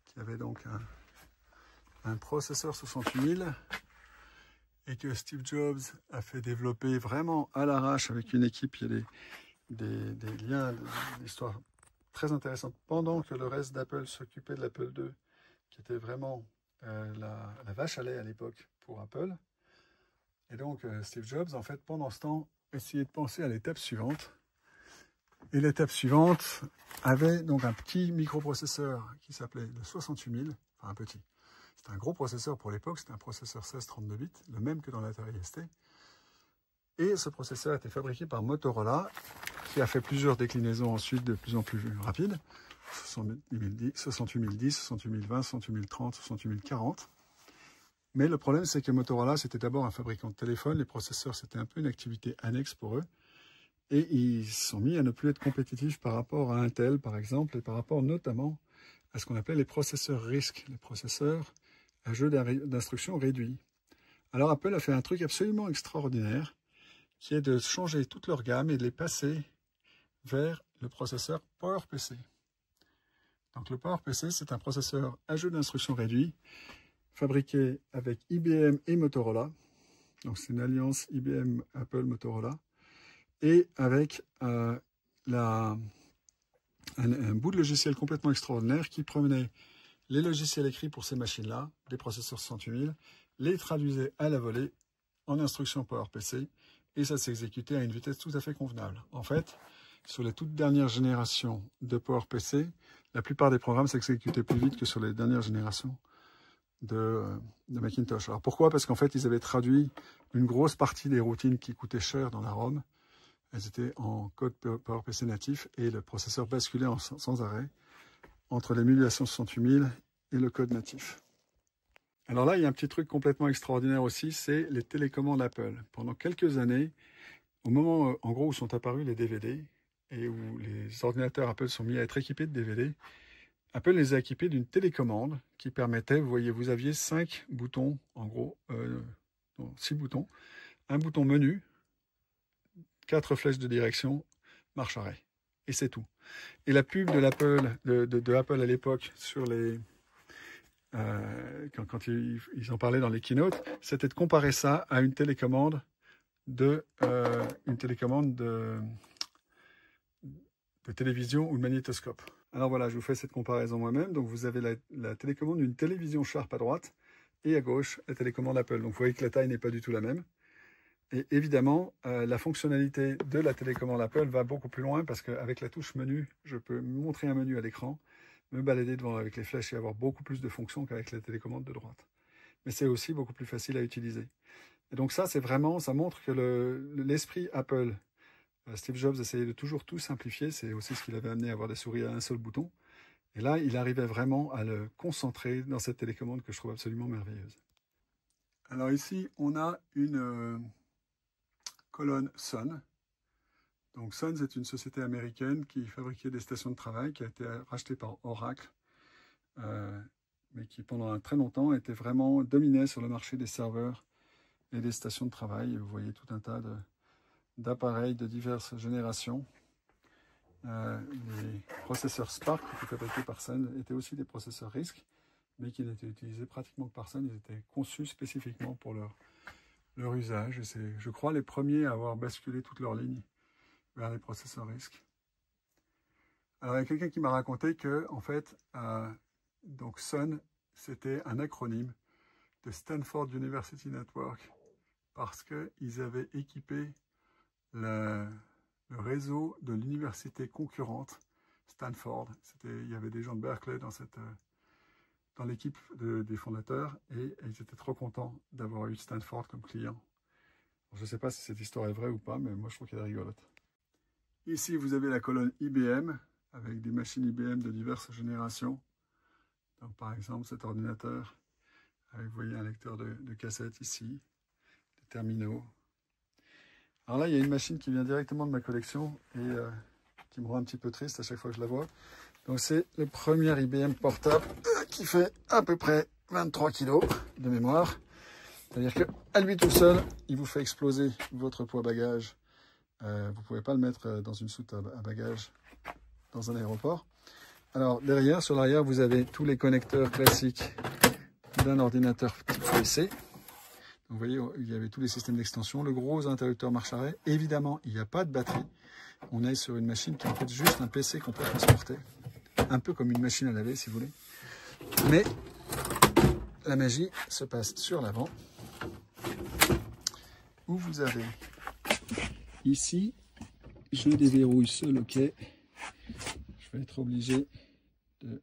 qui avaient donc un processeur 68000, et que Steve Jobs a fait développer vraiment à l'arrache avec une équipe. Il y a des liens, des histoires très intéressantes, pendant que le reste d'Apple s'occupait de l'Apple II, qui était vraiment la vache à lait à l'époque pour Apple. Et donc Steve Jobs, en fait, pendant ce temps, essayait de penser à l'étape suivante. Et l'étape suivante avait donc un petit microprocesseur qui s'appelait le 68000, enfin un petit. C'était un gros processeur pour l'époque, c'était un processeur 16-32 bits, le même que dans l'Atari ST. Et ce processeur a été fabriqué par Motorola, qui a fait plusieurs déclinaisons ensuite de plus en plus rapides. 68010, 68020, 68030, 68040. Mais le problème, c'est que Motorola, c'était d'abord un fabricant de téléphones. Les processeurs, c'était un peu une activité annexe pour eux. Et ils se sont mis à ne plus être compétitifs par rapport à Intel, par exemple, et par rapport notamment à ce qu'on appelait les processeurs RISC, les processeurs à jeu d'instructions réduits. Alors Apple a fait un truc absolument extraordinaire, qui est de changer toute leur gamme et de les passer vers le processeur PowerPC. Donc le PowerPC, c'est un processeur à jeu d'instructions réduits, fabriqué avec IBM et Motorola. Donc c'est une alliance IBM, Apple, Motorola. Et avec un bout de logiciel complètement extraordinaire qui prenait les logiciels écrits pour ces machines-là, des processeurs 68000, les traduisait à la volée en instructions PowerPC, et ça s'exécutait à une vitesse tout à fait convenable. En fait, sur les toutes dernières générations de PowerPC, la plupart des programmes s'exécutaient plus vite que sur les dernières générations de Macintosh. Alors pourquoi? Parce qu'en fait, ils avaient traduit une grosse partie des routines qui coûtaient cher dans la ROM. Elles étaient en code PowerPC natif et le processeur basculait sans arrêt entre l'émulation 68000 et le code natif. Alors là, il y a un petit truc complètement extraordinaire aussi, c'est les télécommandes Apple. Pendant quelques années, au moment en gros où sont apparus les DVD et où les ordinateurs Apple sont mis à être équipés de DVD, Apple les a équipés d'une télécommande qui permettait, vous voyez, vous aviez 5 boutons, en gros, 6 boutons, un bouton menu, 4 flèches de direction, marche arrêt. Et c'est tout. Et la pub de Apple à l'époque sur les... quand ils en parlaient dans les keynotes, c'était de comparer ça à une télécommande de télévision ou de magnétoscope. Alors voilà, je vous fais cette comparaison moi-même. Donc vous avez la télécommande d'une télévision Sharp à droite et à gauche la télécommande Apple. Donc vous voyez que la taille n'est pas du tout la même. Et évidemment, la fonctionnalité de la télécommande Apple va beaucoup plus loin parce qu'avec la touche menu, je peux montrer un menu à l'écran, me balader devant avec les flèches et avoir beaucoup plus de fonctions qu'avec la télécommande de droite. Mais c'est aussi beaucoup plus facile à utiliser. Et donc ça, c'est vraiment, ça montre que l'esprit Apple, Steve Jobs essayait de toujours tout simplifier, c'est aussi ce qui l'avait amené à avoir des souris à un seul bouton. Et là, il arrivait vraiment à le concentrer dans cette télécommande que je trouve absolument merveilleuse. Alors ici, on a une colonne Sun. Donc Sun, c'est une société américaine qui fabriquait des stations de travail, qui a été rachetée par Oracle, mais qui pendant très longtemps était vraiment dominée sur le marché des serveurs et des stations de travail. Vous voyez tout un tas d'appareils de diverses générations. les processeurs Spark qui étaient fabriqués par Sun étaient aussi des processeurs RISC, mais qui n'étaient utilisés pratiquement que par Sun. Ils étaient conçus spécifiquement pour leur usage. Et c'est, je crois, les premiers à avoir basculé toute leur ligne vers les processeurs RISC. Alors, il y a quelqu'un qui m'a raconté que, en fait, donc Sun, c'était un acronyme de Stanford University Network, parce qu'ils avaient équipé le réseau de l'université concurrente Stanford. Il y avait des gens de Berkeley dans l'équipe des fondateurs, et ils étaient trop contents d'avoir eu Stanford comme client. Alors, je ne sais pas si cette histoire est vraie ou pas, mais moi je trouve qu'elle est rigolote. Ici, vous avez la colonne IBM, avec des machines IBM de diverses générations. Donc, par exemple, cet ordinateur, avec, vous voyez, un lecteur de cassette ici, des terminaux. Alors là, il y a une machine qui vient directement de ma collection et qui me rend un petit peu triste à chaque fois que je la vois. Donc, c'est le premier IBM portable qui fait à peu près 23 kg de mémoire. C'est-à-dire qu'à lui tout seul, il vous fait exploser votre poids bagage. Vous ne pouvez pas le mettre dans une soute à bagages dans un aéroport. Alors derrière, sur l'arrière, vous avez tous les connecteurs classiques d'un ordinateur type PC. Vous voyez, il y avait tous les systèmes d'extension, le gros interrupteur marche-arrêt. Évidemment, il n'y a pas de batterie. On est sur une machine qui est en fait juste un PC qu'on peut transporter. Un peu comme une machine à laver, si vous voulez. Mais la magie se passe sur l'avant, où vous avez ici, je déverrouille ce loquet. Je vais être obligé de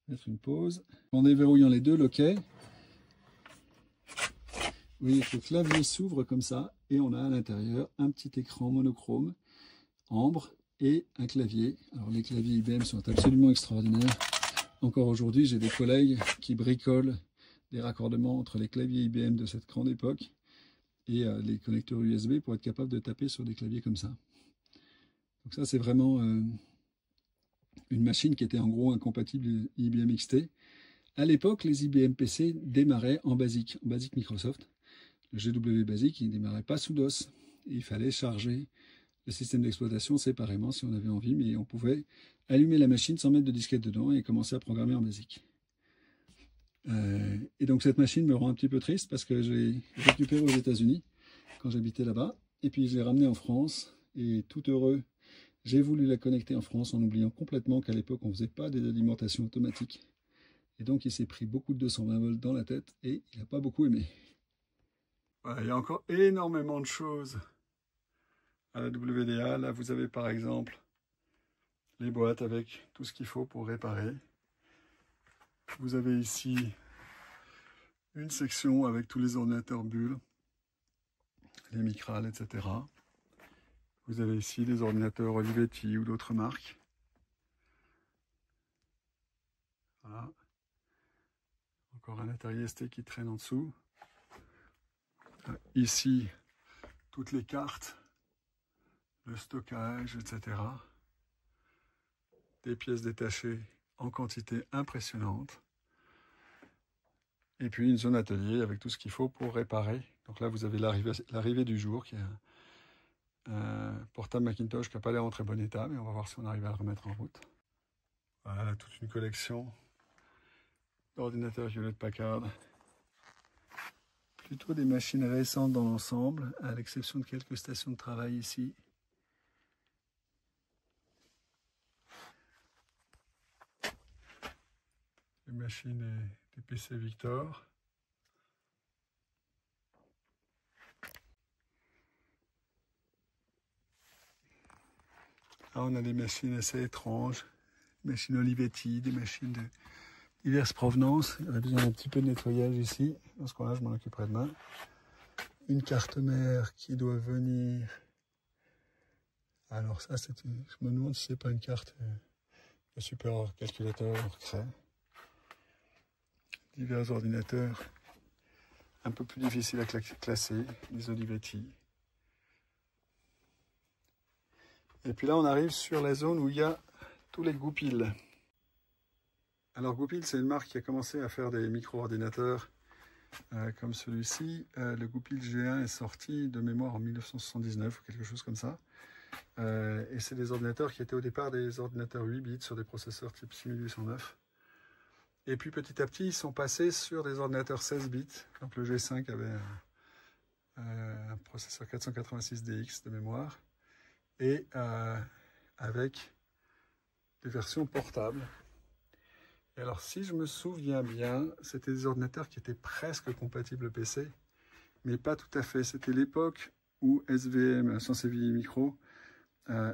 mettre une pause. En déverrouillant les deux loquets, vous voyez que le clavier s'ouvre comme ça, et on a à l'intérieur un petit écran monochrome, ambre, et un clavier. Alors les claviers IBM sont absolument extraordinaires. Encore aujourd'hui, j'ai des collègues qui bricolent des raccordements entre les claviers IBM de cette grande époque et les connecteurs USB pour être capable de taper sur des claviers comme ça. Donc ça, c'est vraiment une machine qui était en gros incompatible IBM XT. À l'époque, les IBM PC démarraient en BASIC Microsoft. Le GW BASIC, il ne démarrait pas sous DOS. Il fallait charger le système d'exploitation séparément si on avait envie, mais on pouvait allumer la machine sans mettre de disquette dedans et commencer à programmer en BASIC. Et donc cette machine me rend un petit peu triste parce que je l'ai récupérée aux États-Unis quand j'habitais là-bas, et puis je l'ai ramenée en France, et tout heureux, j'ai voulu la connecter en France en oubliant complètement qu'à l'époque on ne faisait pas des alimentations automatiques. Et donc il s'est pris beaucoup de 220 volts dans la tête et il n'a pas beaucoup aimé. Voilà, il y a encore énormément de choses à la WDA. Là vous avez par exemple les boîtes avec tout ce qu'il faut pour réparer. Vous avez ici une section avec tous les ordinateurs bulles, les Micral, etc. Vous avez ici des ordinateurs Olivetti ou d'autres marques. Voilà. Encore un Atari ST qui traîne en dessous. Ici, toutes les cartes, le stockage, etc. Des pièces détachées en quantité impressionnante. Et puis une zone atelier avec tout ce qu'il faut pour réparer. Donc là, vous avez l'arrivée du jour, qui est un portable Macintosh qui n'a pas l'air en très bon état, mais on va voir si on arrive à le remettre en route. Voilà, toute une collection d'ordinateurs Hewlett-Packard. Plutôt des machines récentes dans l'ensemble, à l'exception de quelques stations de travail ici. Les machines et des PC Victor. Là, on a des machines assez étranges, des machines Olivetti, des machines de diverses provenances. Il y a besoin d'un petit peu de nettoyage ici. Dans ce cas-là, je m'en occuperai demain. Une carte mère qui doit venir. Alors ça, je me demande si c'est pas une carte de super calculateur Cray. Divers ordinateurs un peu plus difficiles à classer, des Olivetti. Et puis là, on arrive sur la zone où il y a tous les Goupil. Alors Goupil, c'est une marque qui a commencé à faire des micro-ordinateurs comme celui-ci. Le Goupil G1 est sorti de mémoire en 1979 ou quelque chose comme ça. Et c'est des ordinateurs qui étaient au départ des ordinateurs 8 bits sur des processeurs type 6809. Et puis petit à petit, ils sont passés sur des ordinateurs 16 bits. Donc le G5 avait un processeur 486DX de mémoire. Et avec des versions portables. Et alors si je me souviens bien, c'était des ordinateurs qui étaient presque compatibles PC, mais pas tout à fait. C'était l'époque où SVM, SenseVI Micro,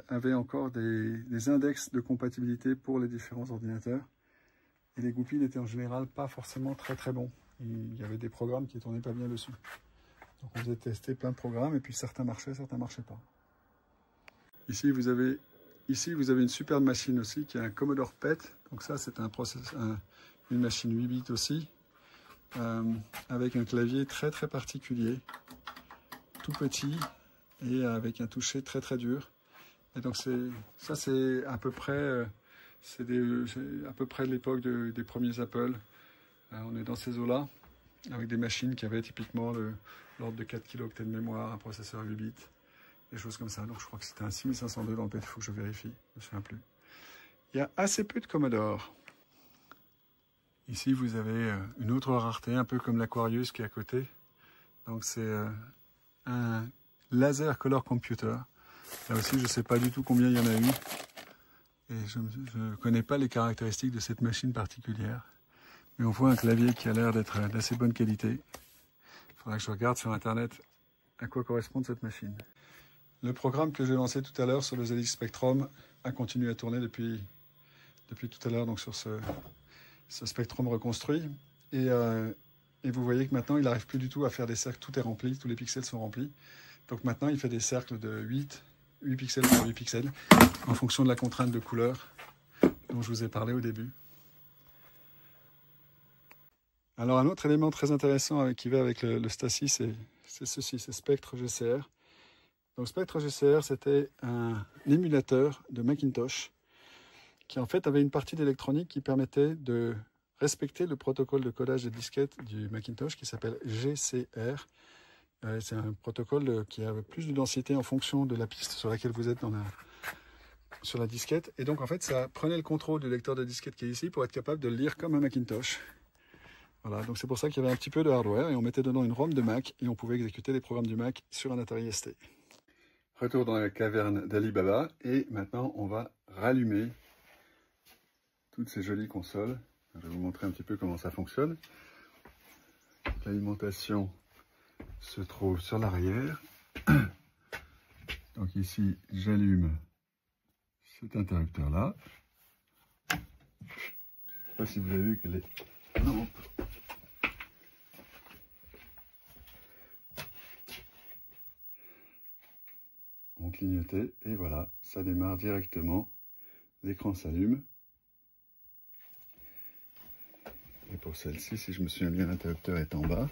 avait encore des index de compatibilité pour les différents ordinateurs. Et les goupilles étaient en général pas forcément très bons. Il y avait des programmes qui ne tournaient pas bien dessus. Donc on faisait tester plein de programmes et puis certains marchaient pas. Ici vous avez une superbe machine aussi qui est un Commodore PET. Donc ça c'est une machine 8 bits aussi, avec un clavier très particulier, tout petit et avec un toucher très dur. Et donc c'est à peu près l'époque des premiers Apple. On est dans ces eaux-là, avec des machines qui avaient typiquement l'ordre de 4 kilo-octets de mémoire, un processeur 8 bits, des choses comme ça. Donc je crois que c'était un 6502 dans le PET, il faut que je vérifie, je ne me souviens plus. Il y a assez peu de Commodore. Ici vous avez une autre rareté, un peu comme l'Aquarius qui est à côté. Donc c'est un laser color computer. Là aussi je ne sais pas du tout combien il y en a eu. Et je ne connais pas les caractéristiques de cette machine particulière. Mais on voit un clavier qui a l'air d'être d'assez bonne qualité. Il faudra que je regarde sur internet à quoi correspond cette machine. Le programme que j'ai lancé tout à l'heure sur le ZX Spectrum a continué à tourner depuis tout à l'heure, donc sur ce Spectrum reconstruit. Et vous voyez que maintenant il n'arrive plus du tout à faire des cercles, tout est rempli, tous les pixels sont remplis. Donc maintenant il fait des cercles de 8 pixels par 8 pixels, en fonction de la contrainte de couleur dont je vous ai parlé au début. Alors un autre élément très intéressant qui va avec le Stasi, c'est ceci, c'est Spectre GCR. Donc Spectre GCR, c'était un émulateur de Macintosh qui en fait avait une partie d'électronique qui permettait de respecter le protocole de codage des disquettes du Macintosh qui s'appelle GCR. C'est un protocole qui a plus de densité en fonction de la piste sur laquelle vous êtes sur la disquette. Et donc en fait ça prenait le contrôle du lecteur de disquette qui est ici pour être capable de le lire comme un Macintosh. Voilà, donc c'est pour ça qu'il y avait un petit peu de hardware et on mettait dedans une ROM de Mac et on pouvait exécuter les programmes du Mac sur un Atari ST. Retour dans la caverne d'Ali Baba et maintenant on va rallumer toutes ces jolies consoles. Je vais vous montrer un petit peu comment ça fonctionne. L'alimentation se trouve sur l'arrière. Donc ici j'allume cet interrupteur là. Je ne sais pas si vous avez vu que les lampes ont clignoté et voilà, ça démarre directement, l'écran s'allume. Et pour celle-ci, si je me souviens bien, l'interrupteur est en bas.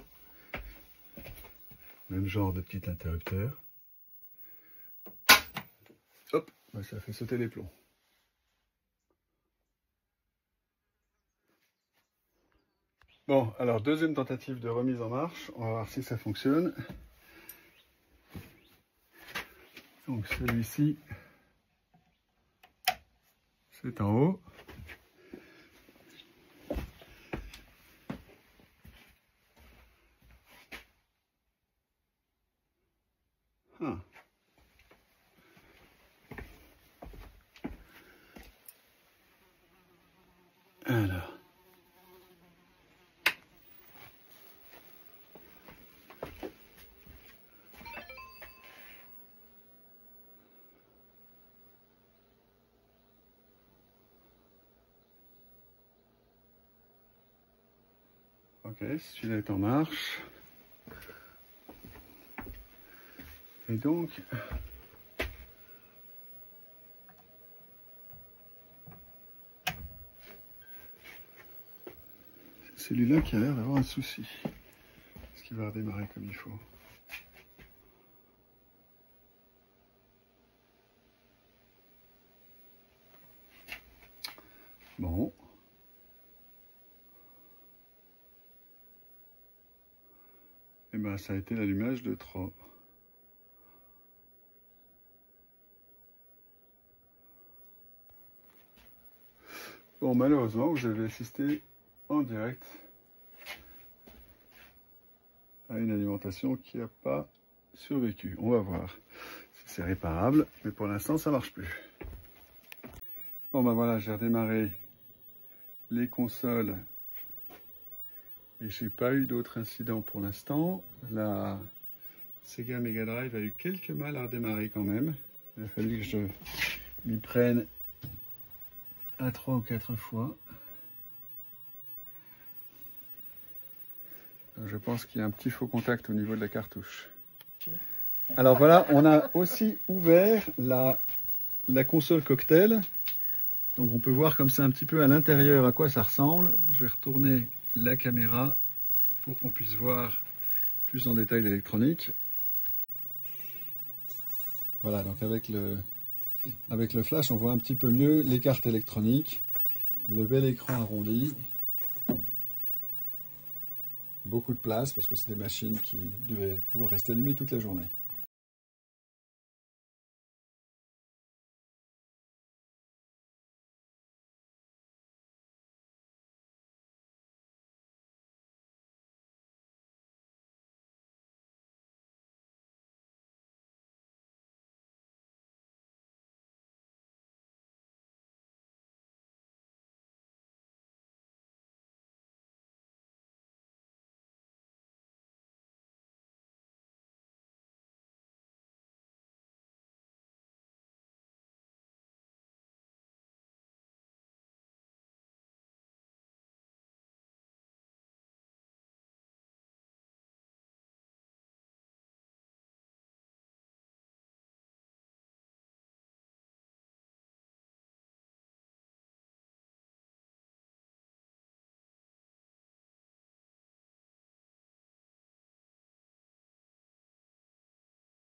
Même genre de petit interrupteur. Hop, ça fait sauter les plombs. Bon, alors deuxième tentative de remise en marche, on va voir si ça fonctionne. Donc celui-ci, c'est en haut. Ah. Alors. Ok, celui-là est en marche. Et donc, c'est celui-là qui a l'air d'avoir un souci. Est-ce qu'il va redémarrer comme il faut? Bon. Et ben ça a été l'allumage de trop. Bon, malheureusement, vous avez assisté en direct à une alimentation qui n'a pas survécu. On va voir si c'est réparable, mais pour l'instant, ça marche plus. Bon, ben voilà, j'ai redémarré les consoles et j'ai pas eu d'autres incidents pour l'instant. La Sega Mega Drive a eu quelques mal à redémarrer quand même. Il a fallu que je m'y prenne à 3 ou 4 fois. Donc je pense qu'il y a un petit faux contact au niveau de la cartouche. Alors voilà, on a aussi ouvert la console cocktail. Donc on peut voir comme ça un petit peu à l'intérieur à quoi ça ressemble. Je vais retourner la caméra pour qu'on puisse voir plus en détail l'électronique. Voilà, donc avec le flash, on voit un petit peu mieux les cartes électroniques. Le bel écran arrondi. Beaucoup de place parce que c'est des machines qui devaient pouvoir rester allumées toute la journée.